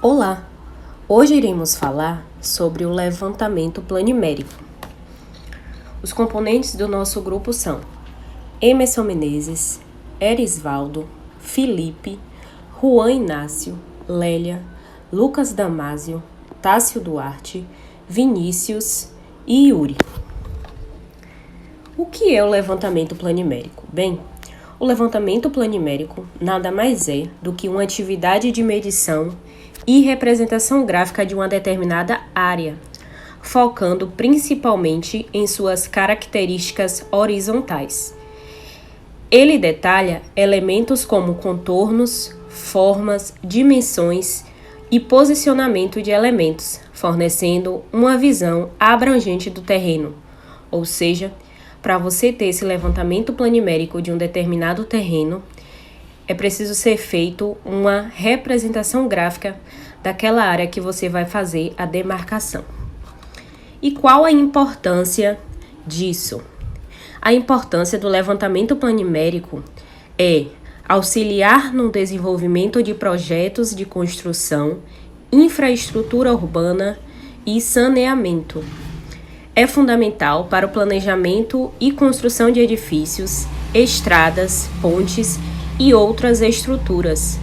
Olá! Hoje iremos falar sobre o levantamento planimérico. Os componentes do nosso grupo são Emerson Menezes, Erisvaldo, Felipe, Juan Inácio, Lélia, Lucas Damásio, Tássio Duarte, Vinícius e Yuri. O que é o levantamento planimérico? Bem, o levantamento planimérico nada mais é do que uma atividade de medição e representação gráfica de uma determinada área, focando principalmente em suas características horizontais. Ele detalha elementos como contornos, formas, dimensões e posicionamento de elementos, fornecendo uma visão abrangente do terreno, ou seja, para você ter esse levantamento planimérico de um determinado terreno, é preciso ser feito uma representação gráfica daquela área que você vai fazer a demarcação. E qual a importância disso? A importância do levantamento planimérico é auxiliar no desenvolvimento de projetos de construção, infraestrutura urbana e saneamento. É fundamental para o planejamento e construção de edifícios, estradas, pontes e outras estruturas.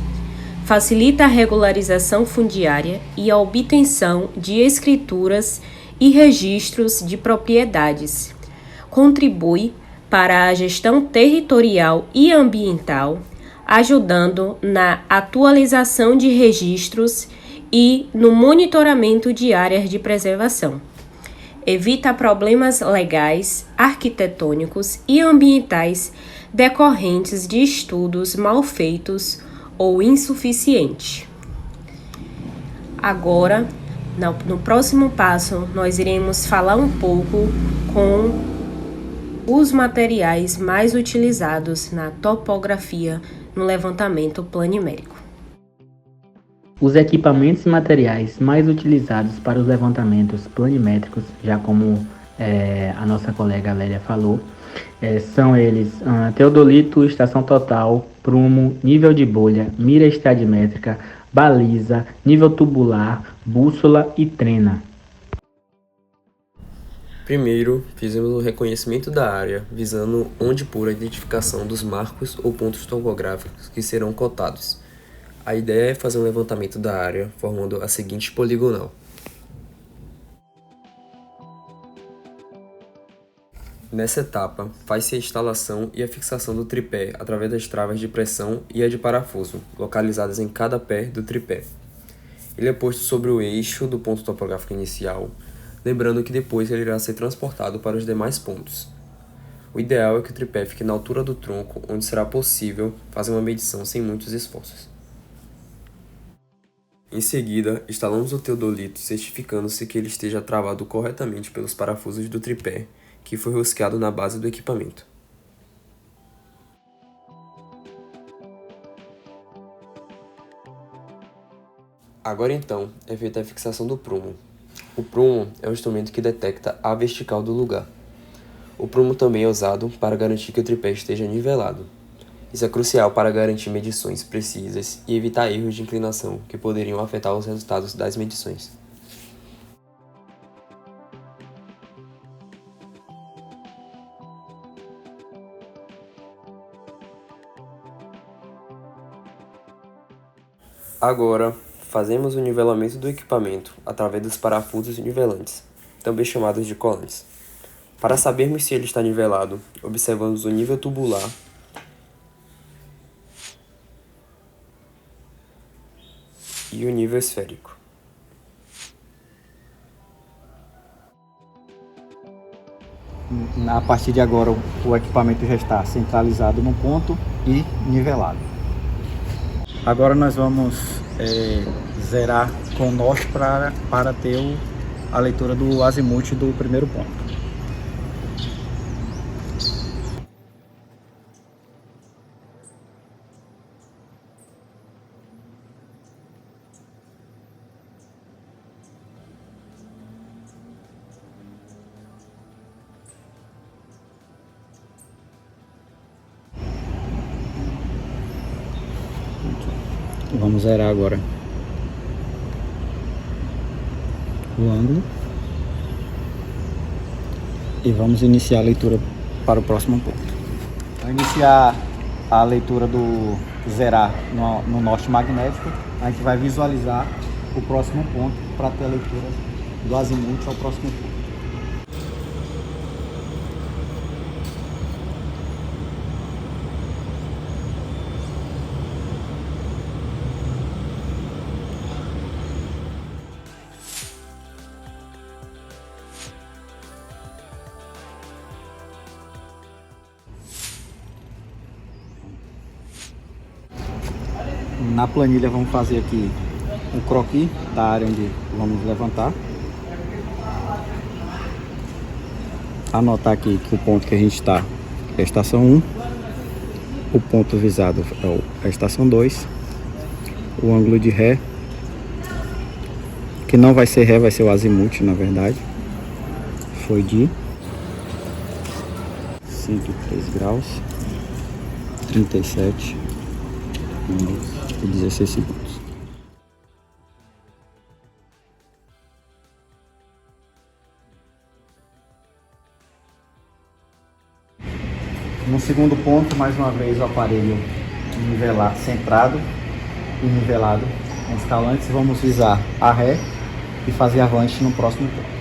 Facilita a regularização fundiária e a obtenção de escrituras e registros de propriedades. Contribui para a gestão territorial e ambiental, ajudando na atualização de registros e no monitoramento de áreas de preservação. Evita problemas legais, arquitetônicos e ambientais decorrentes de estudos mal feitos ou insuficientes. Agora, no próximo passo, nós iremos falar um pouco com os materiais mais utilizados na topografia no levantamento planimérico. Os equipamentos e materiais mais utilizados para os levantamentos planimétricos, já como a nossa colega Lélia falou, são eles teodolito, estação total, prumo, nível de bolha, mira estadimétrica, baliza, nível tubular, bússola e trena. Primeiro, fizemos o reconhecimento da área, visando onde pôr a identificação dos marcos ou pontos topográficos que serão cotados. A ideia é fazer um levantamento da área, formando a seguinte poligonal. Nessa etapa, faz-se a instalação e a fixação do tripé através das travas de pressão e a de parafuso, localizadas em cada pé do tripé. Ele é posto sobre o eixo do ponto topográfico inicial, lembrando que depois ele irá ser transportado para os demais pontos. O ideal é que o tripé fique na altura do tronco, onde será possível fazer uma medição sem muitos esforços. Em seguida, instalamos o teodolito, certificando-se que ele esteja travado corretamente pelos parafusos do tripé, que foi rosqueado na base do equipamento. Agora então, é feita a fixação do prumo. O prumo é o instrumento que detecta a vertical do lugar. O prumo também é usado para garantir que o tripé esteja nivelado. Isso é crucial para garantir medições precisas e evitar erros de inclinação que poderiam afetar os resultados das medições. Agora, fazemos o nivelamento do equipamento através dos parafusos nivelantes, também chamados de colantes. Para sabermos se ele está nivelado, observamos o nível tubular e o nível esférico. A partir de agora, o equipamento já está centralizado no ponto e nivelado. Agora nós vamos zerar com o norte para ter a leitura do azimuth do primeiro ponto. Vamos zerar agora. o ângulo e vamos iniciar a leitura para o próximo ponto. Ao iniciar a leitura do zerar no norte magnético, a gente vai visualizar o próximo ponto para ter a leitura do azimuth ao próximo ponto. Na planilha vamos fazer aqui um croquis da área onde vamos levantar. Anotar aqui que o ponto que a gente está é a estação 1, o ponto visado é a estação 2, o ângulo de ré, que não vai ser ré, vai ser o azimuth na verdade, foi de 103 graus, 37 minutos e 16 segundos. No segundo ponto, mais uma vez o aparelho centrado e nivelado em escalantes, vamos visar a ré e fazer avante no próximo ponto.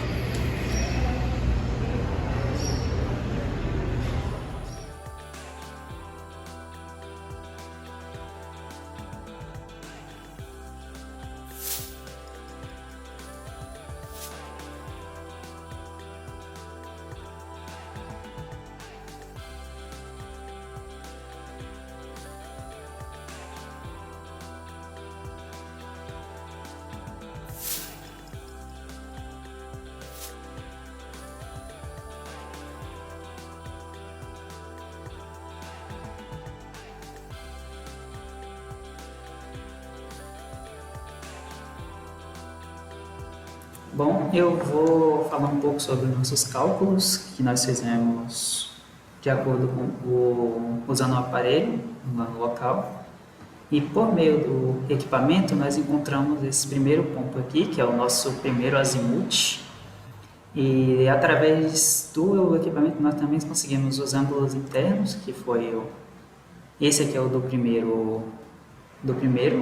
Bom, eu vou falar um pouco sobre nossos cálculos que nós fizemos de acordo com usando o aparelho lá no local. E por meio do equipamento nós encontramos esse primeiro ponto aqui, que é o nosso primeiro azimuth. E através do equipamento nós também conseguimos os ângulos internos, que foi esse aqui é o do primeiro,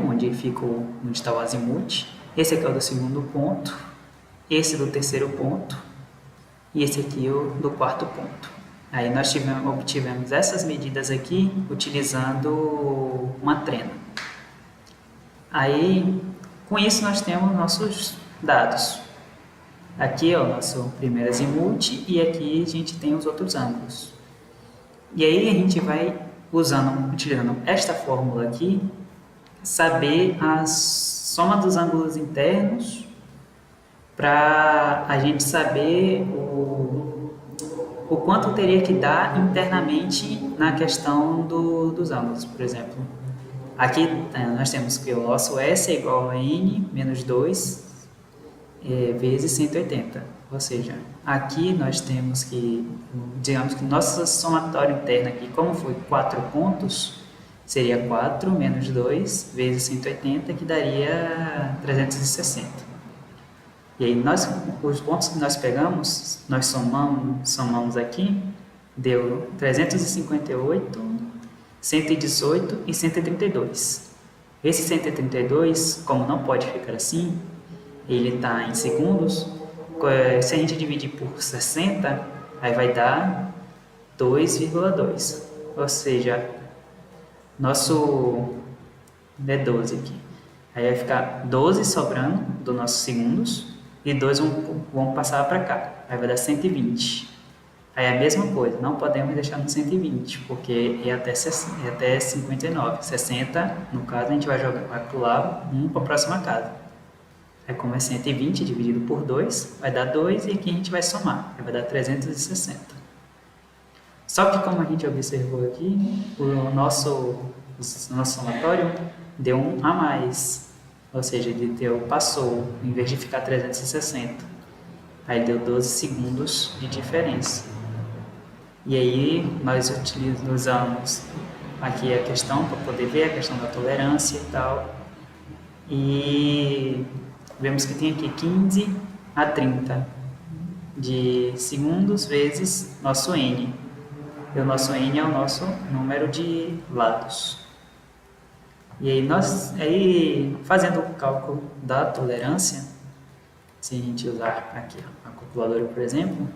onde está o azimuth. Esse aqui é o do segundo ponto. Esse do terceiro ponto e esse aqui do quarto ponto. Aí nós obtivemos essas medidas aqui utilizando uma trena. Aí com isso nós temos nossos dados. Aqui é o nosso primeiro azimuth e aqui a gente tem os outros ângulos. E aí a gente vai utilizando esta fórmula aqui, saber a soma dos ângulos internos para a gente saber o quanto teria que dar internamente na questão dos ângulos. Por exemplo, aqui nós temos que o nosso S é igual a N menos 2 vezes 180. Ou seja, aqui nós temos que, digamos que nosso somatório interno aqui, como foi 4 pontos, seria 4 menos 2 vezes 180, que daria 360. E aí os pontos que nós pegamos, nós somamos aqui, deu 358, 118 e 132. Esse 132, como não pode ficar assim, ele está em segundos, se a gente dividir por 60, aí vai dar 2,2. Ou seja, nosso é 12 aqui. Aí vai ficar 12 sobrando dos nossos segundos, e 2 vão passar para cá, aí vai dar 120. Aí é a mesma coisa, não podemos deixar no 120, porque é até 59. 60, no caso, a gente vai pular para a próxima casa. Aí como é 120 dividido por 2, vai dar 2 e aqui a gente vai somar, aí vai dar 360. Só que como a gente observou aqui, o nosso somatório deu 1 a mais. Ou seja, ele passou, em vez de ficar 360, aí deu 12 segundos de diferença. E aí nós usamos aqui a questão para poder ver a questão da tolerância e tal. E vemos que tem aqui 15 a 30 de segundos vezes nosso n. E o nosso n é o nosso número de lados. E aí, fazendo o cálculo da tolerância, se a gente usar aqui a calculadora, por exemplo,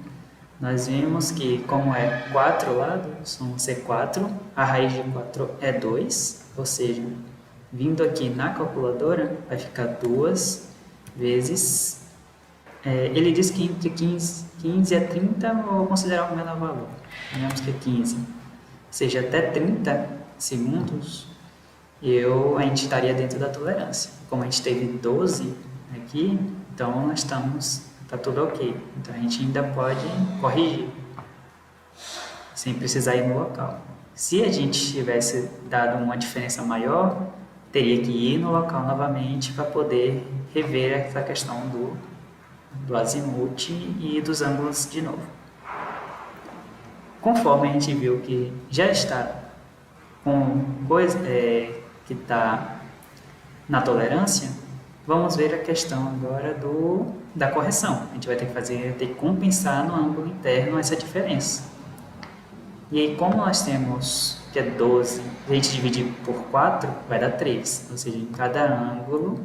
nós vimos que, como é 4 lados, vão ser 4, a raiz de 4 é 2, ou seja, vindo aqui na calculadora, vai ficar 2 vezes... ele diz que entre 15 a 30 eu vou considerar o menor valor, digamos que é 15, ou seja, até 30 segundos a gente estaria dentro da tolerância. Como a gente teve 12 aqui, então nós está tudo ok. Então a gente ainda pode corrigir, sem precisar ir no local. Se a gente tivesse dado uma diferença maior, teria que ir no local novamente para poder rever essa questão do azimuth e dos ângulos de novo. Conforme a gente viu que já está com coisa que está na tolerância, vamos ver a questão agora da correção. A gente vai ter que compensar no ângulo interno essa diferença. E aí, como nós temos que é 12, a gente dividir por 4, vai dar 3. Ou seja, em cada ângulo,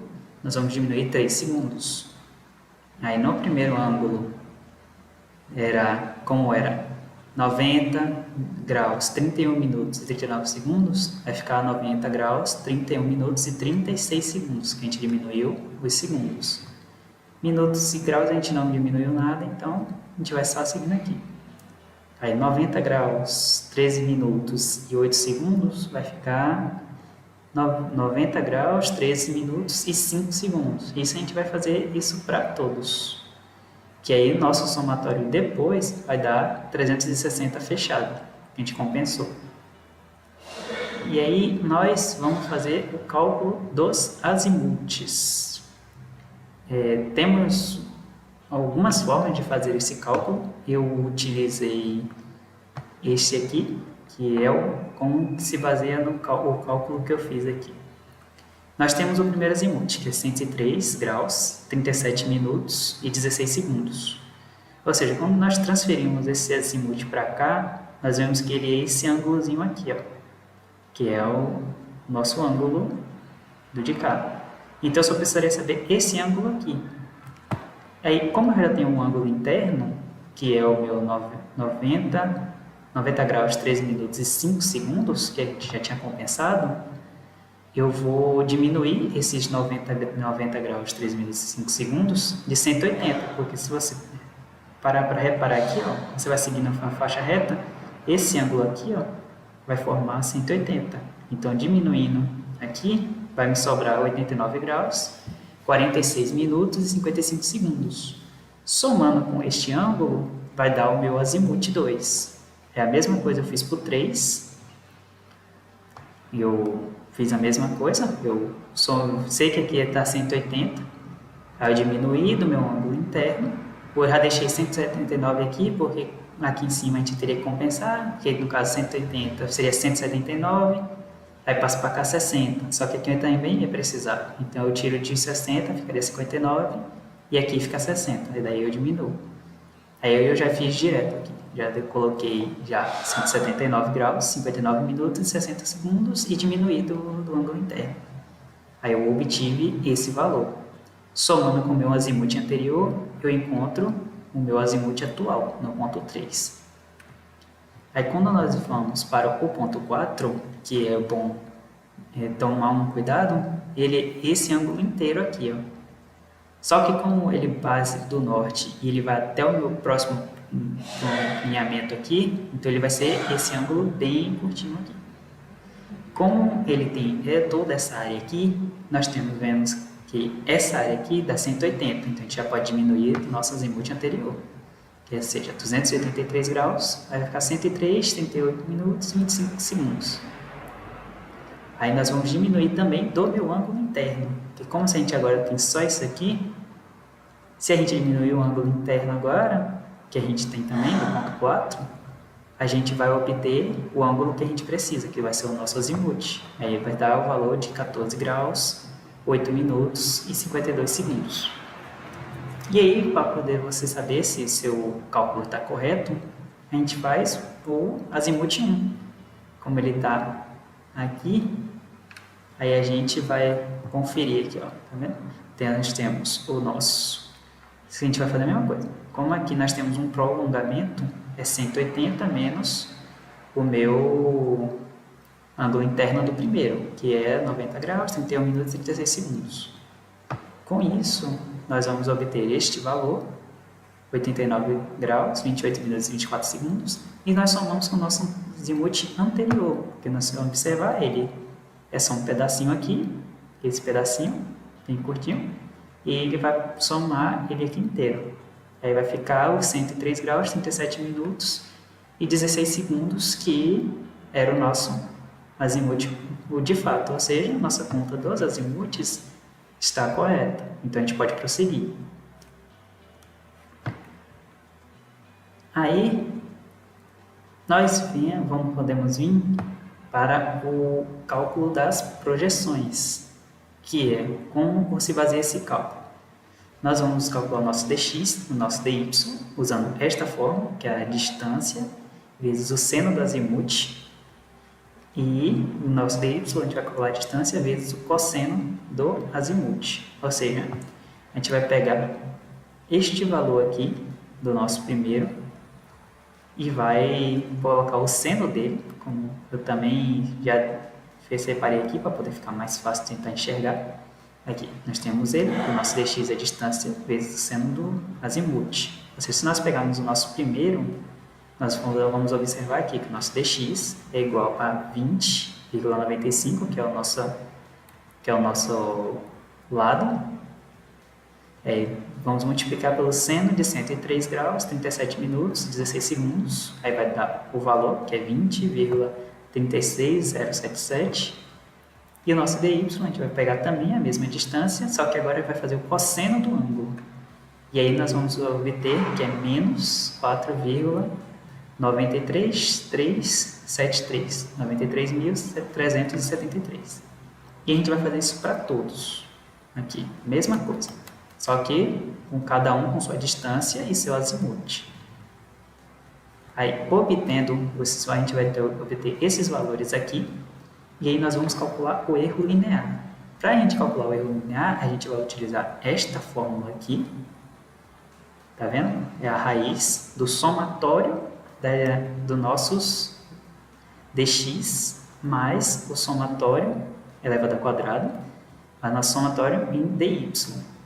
nós vamos diminuir 3 segundos. Aí, no primeiro ângulo, como era 90 graus, 31 minutos e 39 segundos, vai ficar 90 graus, 31 minutos e 36 segundos, que a gente diminuiu os segundos. Minutos e graus a gente não diminuiu nada, então a gente vai só seguindo aqui. Aí 90 graus, 13 minutos e 8 segundos, vai ficar 90 graus, 13 minutos e 5 segundos. Isso a gente vai fazer isso para todos. Que aí o nosso somatório depois vai dar 360 fechado, que a gente compensou. E aí nós vamos fazer o cálculo dos azimuths. Temos algumas formas de fazer esse cálculo. Eu utilizei este aqui, que é como se baseia no cálculo que eu fiz aqui. Nós temos o primeiro azimuth, que é 103 graus, 37 minutos e 16 segundos. Ou seja, quando nós transferimos esse azimuth para cá, nós vemos que ele é esse ângulozinho aqui, ó, que é o nosso ângulo do de cá. Então, eu só precisaria saber esse ângulo aqui. Aí, como eu já tenho um ângulo interno, que é o meu 90 graus, 13 minutos e 5 segundos, que a gente já tinha compensado, eu vou diminuir esses 90 graus, 3 minutos e 5 segundos de 180, porque se você parar para reparar aqui, ó, você vai seguindo uma faixa reta, esse ângulo aqui, ó, vai formar 180. Então, diminuindo aqui, vai me sobrar 89 graus, 46 minutos e 55 segundos. Somando com este ângulo, vai dar o meu azimuth 2. É a mesma coisa, eu fiz por 3. Eu fiz a mesma coisa, eu sei que aqui está 180, aí eu diminuí do meu ângulo interno, eu já deixei 179 aqui, porque aqui em cima a gente teria que compensar, que no caso 180 seria 179, aí passo para cá 60, só que aqui eu também ia precisar, então eu tiro de 60, ficaria 59, e aqui fica 60, e daí eu diminuo. Aí eu já fiz direto aqui, já coloquei 179 graus, 59 minutos e 60 segundos e diminuí do ângulo interno. Aí eu obtive esse valor. Somando com o meu azimuth anterior, eu encontro o meu azimuth atual, no ponto 3. Aí quando nós vamos para o ponto 4, que é bom tomar um cuidado, esse ângulo inteiro aqui, ó. Só que como ele base do norte e ele vai até o meu próximo alinhamento aqui, então ele vai ser esse ângulo bem curtinho aqui. Como ele tem toda essa área aqui, nós vemos que essa área aqui dá 180, então a gente já pode diminuir o nosso azimuth anterior, que seja 283 graus, vai ficar 103, 38 minutos e 25 segundos. Aí nós vamos diminuir também do meu ângulo interno, porque como se a gente agora tem só isso aqui, se a gente diminuir o ângulo interno agora, que a gente tem também do ponto 4, a gente vai obter o ângulo que a gente precisa, que vai ser o nosso azimuth. Aí vai dar o valor de 14 graus, 8 minutos e 52 segundos. E aí, para poder você saber se o seu cálculo está correto, a gente faz o azimuth 1. Como ele está aqui, aí a gente vai conferir aqui, ó, tá vendo? Nós temos o nosso... A gente vai fazer a mesma coisa. Como aqui nós temos um prolongamento, é 180 menos o meu ângulo interno do primeiro, que é 90 graus, 31 minutos e 36 segundos. Com isso, nós vamos obter este valor, 89 graus, 28 minutos e 24 segundos, e nós somamos com o nosso azimuth anterior, porque nós vamos observar ele é só um pedacinho aqui, esse pedacinho, bem curtinho, e ele vai somar ele aqui inteiro. Aí vai ficar os 103 graus, 37 minutos e 16 segundos, que era o nosso azimuth de fato, ou seja, nossa conta dos azimuths está correta. Então a gente pode prosseguir. Aí nós podemos vir para o cálculo das projeções, que é como se baseia esse cálculo. Nós vamos calcular o nosso dx, o nosso dy, usando esta fórmula, que é a distância vezes o seno do azimuth, e o nosso dy, a gente vai calcular a distância vezes o cosseno do azimuth. Ou seja, a gente vai pegar este valor aqui do nosso primeiro e vai colocar o seno dele, como eu também já separei aqui para poder ficar mais fácil de tentar enxergar. Aqui nós temos ele, o nosso dx é a distância vezes o seno do azimuth. Ou seja, se nós pegarmos o nosso primeiro, nós vamos observar aqui que o nosso dx é igual a 20,95, que é o nosso lado. Vamos multiplicar pelo seno de 103 graus, 37 minutos, 16 segundos. Aí vai dar o valor, que é 20,36077. E o nosso dy, a gente vai pegar também a mesma distância, só que agora vai fazer o cosseno do ângulo. E aí nós vamos obter que é menos 4,93373, 93.373. E a gente vai fazer isso para todos. Aqui, mesma coisa. Só que com cada um com sua distância e seu azimuth. Aí, obtendo, a gente vai obter esses valores aqui. E aí nós vamos calcular o erro linear. Para a gente calcular o erro linear, a gente vai utilizar esta fórmula aqui. Tá vendo? É a raiz do somatório do nossos dx mais o somatório elevado ao quadrado, a nosso somatório em dy,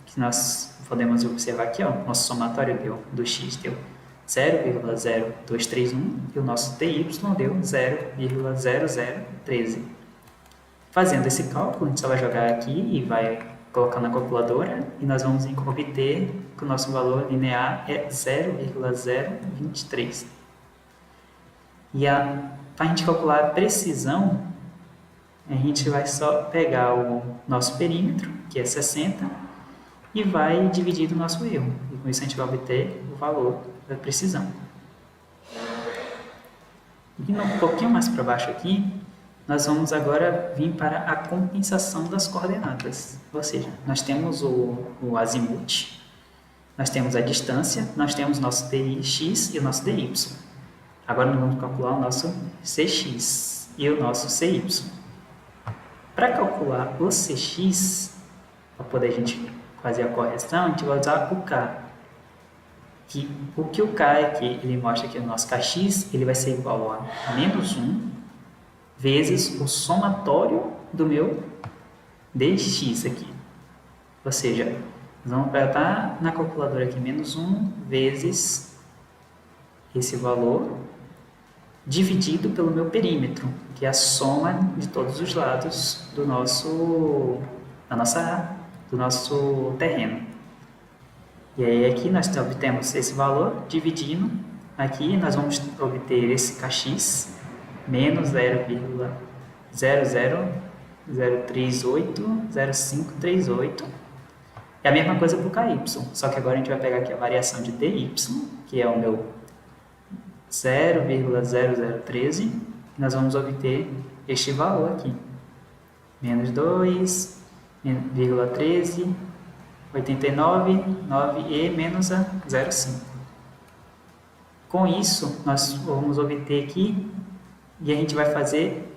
que nós podemos observar aqui, ó, nosso somatório do x deu 0,0231 e o nosso dy deu 0,0013. Fazendo esse cálculo, a gente só vai jogar aqui e vai colocar na calculadora e nós vamos obter que o nosso valor linear é 0,023. E para a gente calcular a precisão, a gente vai só pegar o nosso perímetro, que é 60, e vai dividir o nosso erro. E com isso a gente vai obter o valor da precisão. Indo um pouquinho mais para baixo aqui, nós vamos agora vir para a compensação das coordenadas. Ou seja, nós temos o azimuth, nós temos a distância, nós temos o nosso dx e o nosso dy. Agora nós vamos calcular o nosso cx e o nosso cy. Para calcular o cx, para poder a gente fazer a correção, a gente vai usar o k. O que o k aqui, ele mostra que o nosso kx ele vai ser igual a menos 1 vezes o somatório do meu dx aqui. Ou seja, nós vamos botar na calculadora aqui menos 1 vezes esse valor dividido pelo meu perímetro, que é a soma de todos os lados do nosso terreno. E aí aqui nós obtemos esse valor dividindo. Aqui nós vamos obter esse kx menos 0,0380538. É a mesma coisa para o ky, só que agora a gente vai pegar aqui a variação de dy, que é o meu 0,0013, e nós vamos obter este valor aqui, menos 2,13 89, 9e menos a 0,5. Com isso, nós vamos obter aqui, e a gente vai fazer,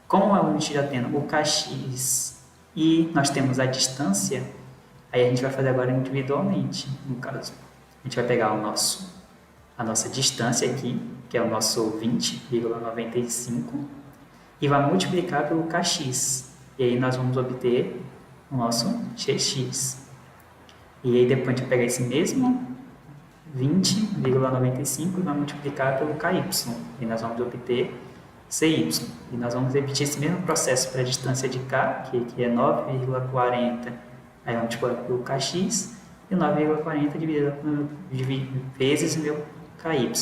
como a gente já tem o kx e nós temos a distância, aí a gente vai fazer agora individualmente, no caso. A gente vai pegar a nossa distância aqui, que é o nosso 20,95, e vai multiplicar pelo kx. E aí nós vamos obter o nosso xx. E aí depois a gente vai pegar esse mesmo 20,95 e vai multiplicar pelo ky. E nós vamos obter cy. E nós vamos repetir esse mesmo processo para a distância de k, que é 9,40. Aí vamos multiplicar pelo kx. E 9,40 vezes meu ky.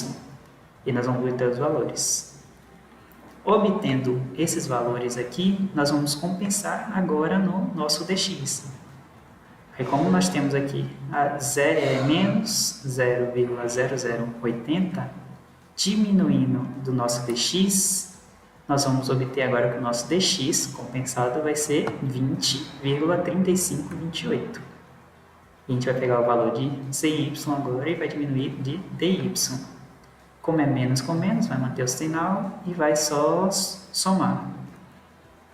E nós vamos obter os valores. Obtendo esses valores aqui, nós vamos compensar agora no nosso dx. Aí, como nós temos aqui menos 0,0080, diminuindo do nosso dx, nós vamos obter agora que o nosso dx compensado vai ser 20,3528. E a gente vai pegar o valor de cy agora e vai diminuir de dy. Como é menos com menos, vai manter o sinal e vai só somar.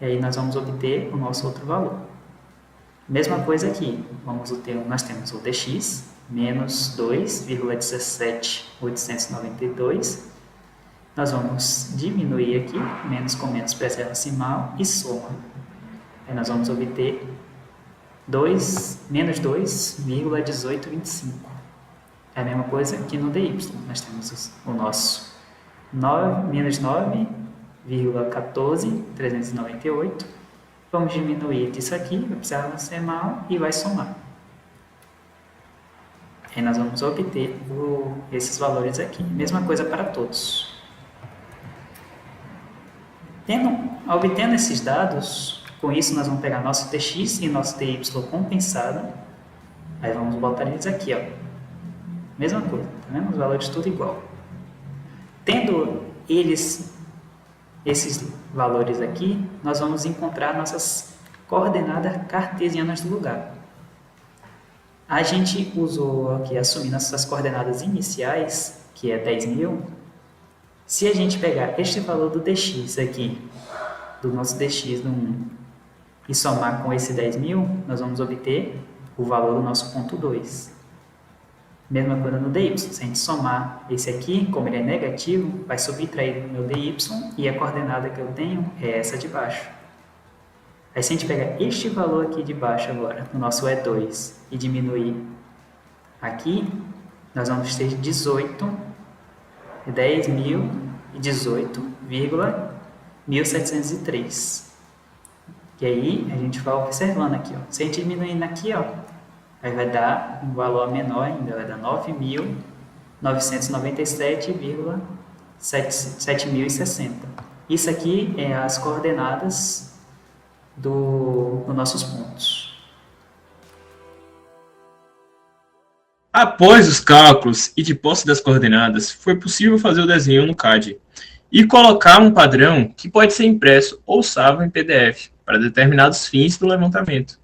E aí nós vamos obter o nosso outro valor. Mesma coisa aqui, nós temos o dx, menos 2,17892. Nós vamos diminuir aqui, menos com menos preserva decimal e soma. Aí nós vamos obter menos 2,1825. É a mesma coisa aqui no dy. Nós temos o nosso menos 9,14398. Vamos diminuir disso aqui, vai precisar decimal e vai somar. Aí nós vamos obter esses valores aqui. Mesma coisa para todos. Obtendo esses dados, com isso nós vamos pegar nosso dx e nosso dy compensado. Aí vamos botar eles aqui, ó. Mesma coisa, tá vendo? Os valores tudo igual. Tendo esses valores aqui, nós vamos encontrar nossas coordenadas cartesianas do lugar. A gente usou aqui, assumindo essas coordenadas iniciais, que é 10.000. Se a gente pegar este valor do dx aqui, do nosso dx do 1, e somar com esse 10.000, nós vamos obter o valor do nosso ponto 2. Mesma coisa no dy. Se a gente somar esse aqui, como ele é negativo, vai subtrair o meu dy e a coordenada que eu tenho é essa de baixo. Aí se a gente pegar este valor aqui de baixo agora, no nosso E2, e diminuir aqui, nós vamos ter 10.018,1703. E aí a gente vai observando aqui, ó. Se a gente diminuir aqui, ó, aí vai dar um valor menor ainda, vai dar 9.997,7060. Isso aqui é as coordenadas dos nossos pontos. Após os cálculos e de posse das coordenadas, foi possível fazer o desenho no CAD e colocar um padrão que pode ser impresso ou salvo em PDF para determinados fins do levantamento.